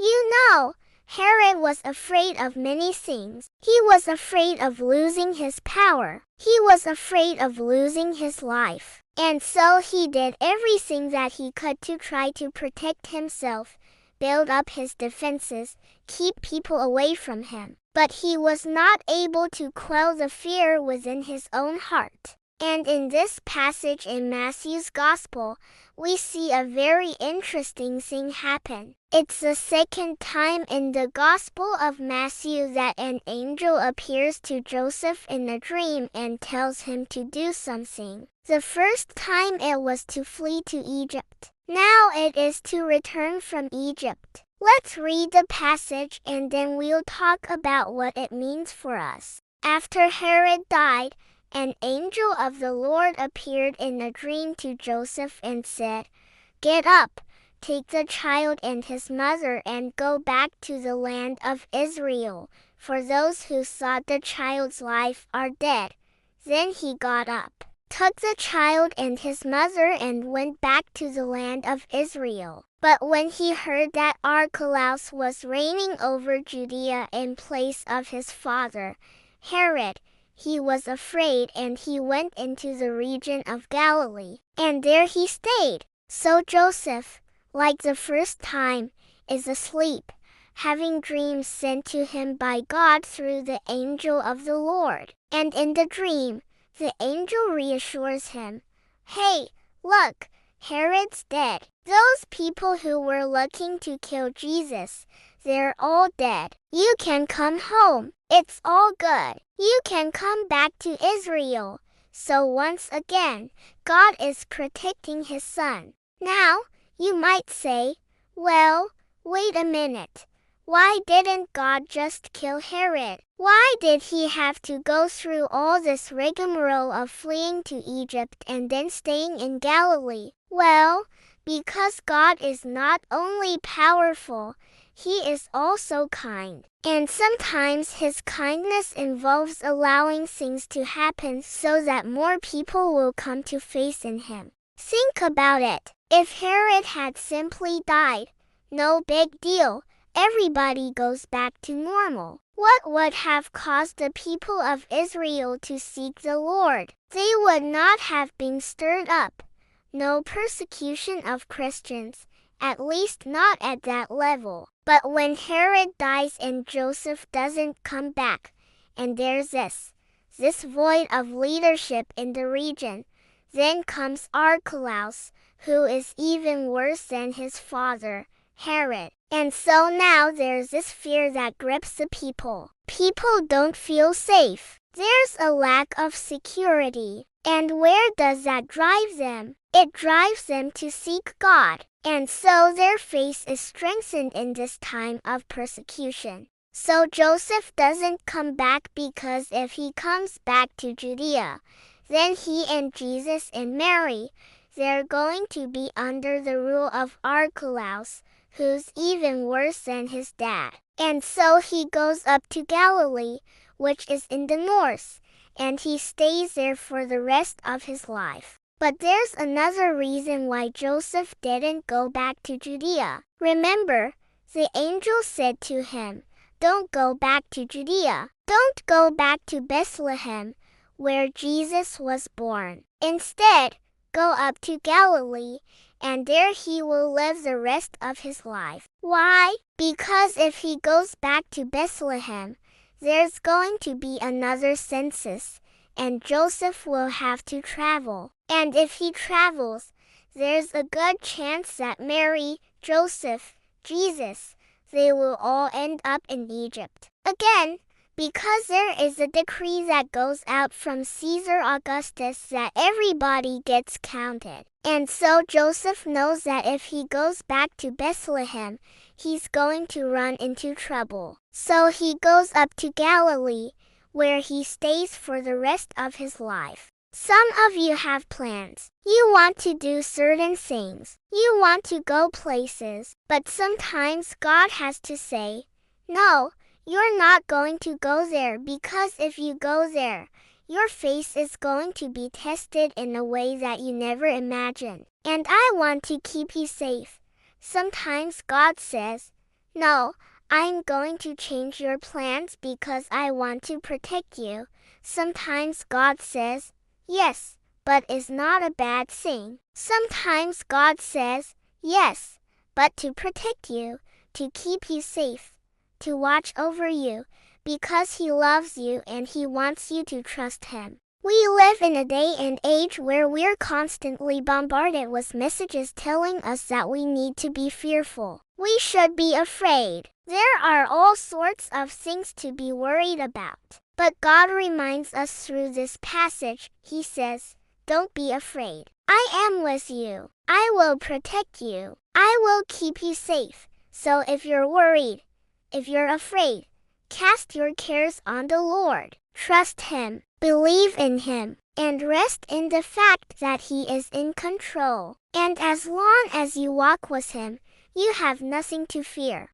You know, Herod was afraid of many things. He was afraid of losing his power. He was afraid of losing his life. And so he did everything that he could to try to protect himself, build up his defenses, keep people away from him. But he was not able to quell the fear within his own heart. And in this passage in Matthew's Gospel, we see a very interesting thing happen. It's the second time in the Gospel of Matthew that an angel appears to Joseph in a dream and tells him to do something. The first time it was to flee to Egypt. Now it is to return from Egypt. Let's read the passage and then we'll talk about what it means for us. After Herod died, an angel of the Lord appeared in a dream to Joseph and said, "Get up, take the child and his mother and go back to the land of Israel, for those who sought the child's life are dead." Then he got up, took the child and his mother and went back to the land of Israel. But when he heard that Archelaus was reigning over Judea in place of his father, Herod, he was afraid and he went into the region of Galilee, and there he stayed. So Joseph, like the first time, is asleep, having dreams sent to him by God through the angel of the Lord. And in the dream, the angel reassures him, "Hey, look, Herod's dead. Those people who were looking to kill Jesus, they're all dead. You can come home. It's all good. You can come back to Israel." So once again, God is protecting his son. Now, you might say, well, wait a minute. Why didn't God just kill Herod? Why did he have to go through all this rigmarole of fleeing to Egypt and then staying in Galilee? Well, because God is not only powerful, he is also kind. And sometimes his kindness involves allowing things to happen so that more people will come to faith in him. Think about it. If Herod had simply died, no big deal. Everybody goes back to normal. What would have caused the people of Israel to seek the Lord? They would not have been stirred up. No persecution of Christians, at least not at that level. But when Herod dies and Joseph doesn't come back, and there's this void of leadership in the region, then comes Archelaus, who is even worse than his father, Herod. And so now there's this fear that grips the people. People don't feel safe. There's a lack of security. And where does that drive them? It drives them to seek God. And so their faith is strengthened in this time of persecution. So Joseph doesn't come back because if he comes back to Judea, then he and Jesus and Mary, they're going to be under the rule of Archelaus, who's even worse than his dad. And so he goes up to Galilee, which is in the north, and he stays there for the rest of his life. But there's another reason why Joseph didn't go back to Judea. Remember, the angel said to him, "Don't go back to Judea. Don't go back to Bethlehem, where Jesus was born. Instead, go up to Galilee, and there he will live the rest of his life." Why? Because if he goes back to Bethlehem, there's going to be another census, and Joseph will have to travel. And if he travels, there's a good chance that Mary, Joseph, Jesus, they will all end up in Egypt. Again, because there is a decree that goes out from Caesar Augustus that everybody gets counted. And so Joseph knows that if he goes back to Bethlehem, he's going to run into trouble. So he goes up to Galilee, where he stays for the rest of his life. Some of you have plans. You want to do certain things. You want to go places. But sometimes God has to say, "No, you're not going to go there, because if you go there, your faith is going to be tested in a way that you never imagined. And I want to keep you safe." Sometimes God says, No, I'm going to change your plans because I want to protect you. Sometimes God says, yes, but is not a bad thing. Sometimes God says, yes, but to protect you, to keep you safe, to watch over you, because He loves you and He wants you to trust Him. We live in a day and age where we're constantly bombarded with messages telling us that we need to be fearful. We should be afraid. There are all sorts of things to be worried about. But God reminds us through this passage. He says, don't be afraid. I am with you. I will protect you. I will keep you safe. So if you're worried, if you're afraid, cast your cares on the Lord. Trust Him, believe in Him, and rest in the fact that He is in control. And as long as you walk with Him, you have nothing to fear.